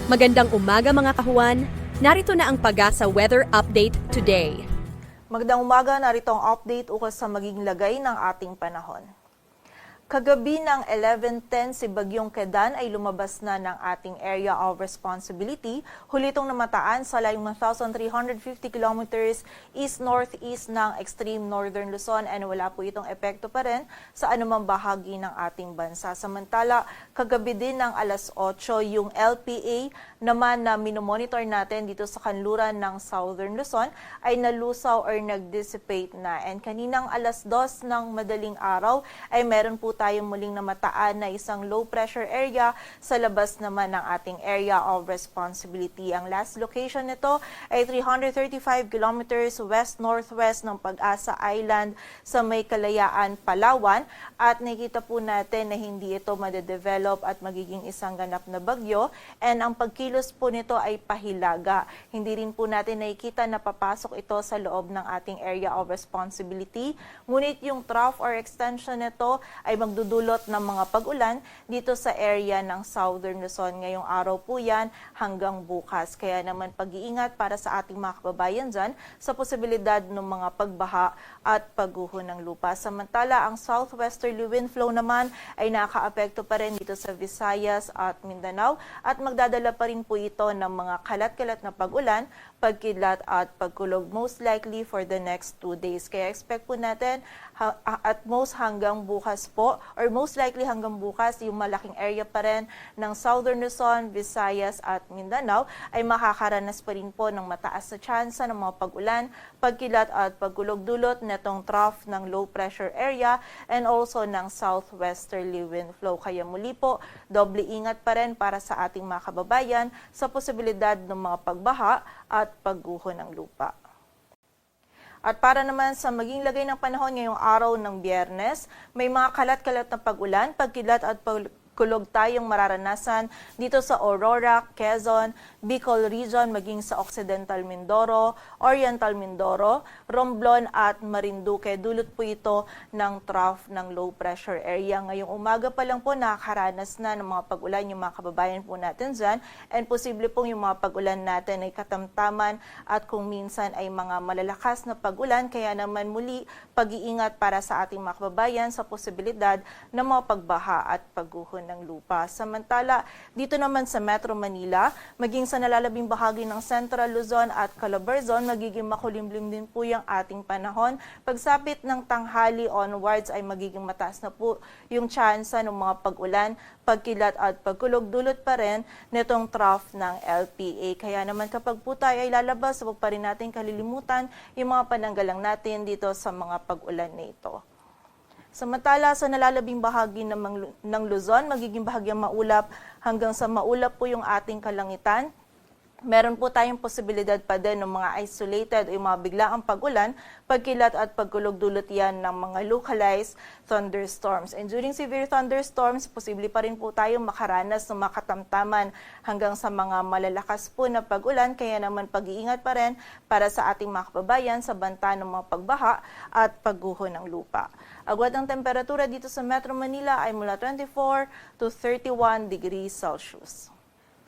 Magandang umaga mga kahuan. Narito na ang Pag-asa Weather Update today. Magandang umaga, narito ang update ukol sa magiging lagay ng ating panahon. Kagabi ng 11:10 si Bagyong Kedan ay lumabas na ng ating area of responsibility. Huli itong namataan sa layong 1,350 kilometers east-northeast ng extreme northern Luzon and wala po itong epekto pa rin sa anumang bahagi ng ating bansa. Samantala, kagabi din ng alas 8 yung LPA naman na minomonitor natin dito sa kanluran ng southern Luzon ay nalusaw or nag-dissipate na. And kaninang alas 2 ng madaling araw ay meron po tayong muling namataan na isang low pressure area sa labas naman ng ating area of responsibility. Ang last location nito ay 335 kilometers west-northwest ng Pag-asa Island sa may Kalayaan, Palawan. At nakikita po natin na hindi ito madedevelop at magiging isang ganap na bagyo. And ang pagkilos po nito ay pahilaga. Hindi rin po natin nakikita na papasok ito sa loob ng ating area of responsibility. Ngunit yung trough or extension nito ay magdudulot ng mga pag-ulan dito sa area ng southern Luzon. Ngayong araw po yan hanggang bukas. Kaya naman pag-iingat para sa ating mga kababayan dyan sa posibilidad ng mga pagbaha at pagguho ng lupa. Samantala, ang southwesterly wind flow naman ay nakakaapekto pa rin dito sa Visayas at Mindanao at magdadala pa rin po ito ng mga kalat-kalat na pag-ulan, pagkidlat at pagkulog most likely for the next 2 days. Kaya expect po natin at most hanggang bukas po or most likely hanggang bukas yung malaking area pa rin ng southern Luzon, Visayas at Mindanao ay makakaranas pa rin po ng mataas na tsansa ng mga pag-ulan, pagkilat at pagkulog dulot netong trough ng low pressure area and also ng southwesterly wind flow. Kaya muli po, doble ingat pa rin para sa ating mga kababayan sa posibilidad ng mga pagbaha at pagguho ng lupa. At para naman sa maging lagay ng panahon ngayong araw ng Biyernes, may mga kalat-kalat na pag-ulan, pagkilat at pagkulog tayong mararanasan dito sa Aurora, Quezon, Bicol Region, maging sa Occidental Mindoro, Oriental Mindoro, Romblon at Marinduque. Dulot po ito ng trough ng low pressure area. Ngayong umaga pa lang po nakakaranas na ng mga pag-ulan yung mga kababayan po natin dyan and posible pong yung mga pag-ulan natin ay katamtaman at kung minsan ay mga malalakas na pag-ulan. Kaya naman muli pag-iingat para sa ating mga kababayan sa posibilidad ng mga pagbaha at pagguho ng lupa. Samantala, dito naman sa Metro Manila, maging sa nalalabing bahagi ng Central Luzon at Calabarzon, magiging makulimlim din po yung ating panahon. Pagsapit ng tanghali onwards ay magiging mataas na po yung tsansa ng mga pag-ulan, pagkilat at pagkulog dulot pa rin nitong trough ng LPA. Kaya naman kapag po tayo ay lalabas, huwag pa rin natin kalilimutan yung mga pananggalang natin dito sa mga pag-ulan na ito. Samantala sa nalalabing bahagi ng Luzon, magiging bahagyang maulap hanggang sa maulap po yung ating kalangitan. Meron po tayong posibilidad pa din ng mga isolated o mga biglaang pag-ulan, pagkilat at pagkulog dulot yan ng mga localized thunderstorms. And during severe thunderstorms, posible pa rin po tayong makaranas ng makatamtaman hanggang sa mga malalakas po na pag-ulan. Kaya naman pag-iingat pa rin para sa ating mga kababayan sa banta ng mga pagbaha at pagguho ng lupa. Agwat ang temperatura dito sa Metro Manila ay mula 24 to 31 degrees Celsius.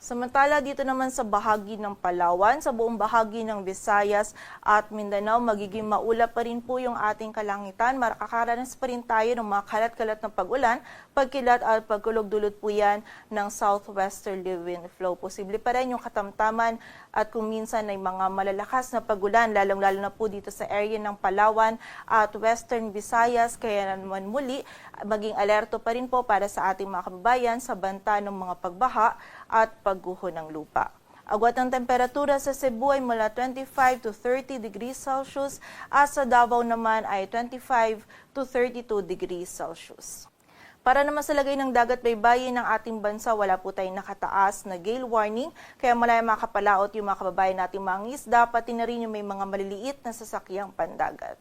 Samantala dito naman sa bahagi ng Palawan, sa buong bahagi ng Visayas at Mindanao, magiging maulap pa rin po yung ating kalangitan. Makakaranas pa rin tayo ng mga kalat-kalat na pag-ulan, pagkilat at pagkulog dulot po yan ng southwesterly wind flow. Posible pa rin yung katamtaman at kung minsan ay mga malalakas na pag-ulan, lalong-lalo na po dito sa area ng Palawan at Western Visayas. Kaya naman muli, maging alerto pa rin po para sa ating mga kababayan sa banta ng mga pagbaha at pagguho ng lupa. Agwat ang temperatura sa Cebu ay mula 25 to 30 degrees Celsius at sa Davao naman ay 25 to 32 degrees Celsius. Para naman sa lagay ng dagat baybayin ng ating bansa, wala po tayong nakataas na gale warning, kaya malaya makapalaot yung mga kababayan nating mga isda, pati na rin yung may mga maliliit na sasakyang pandagat.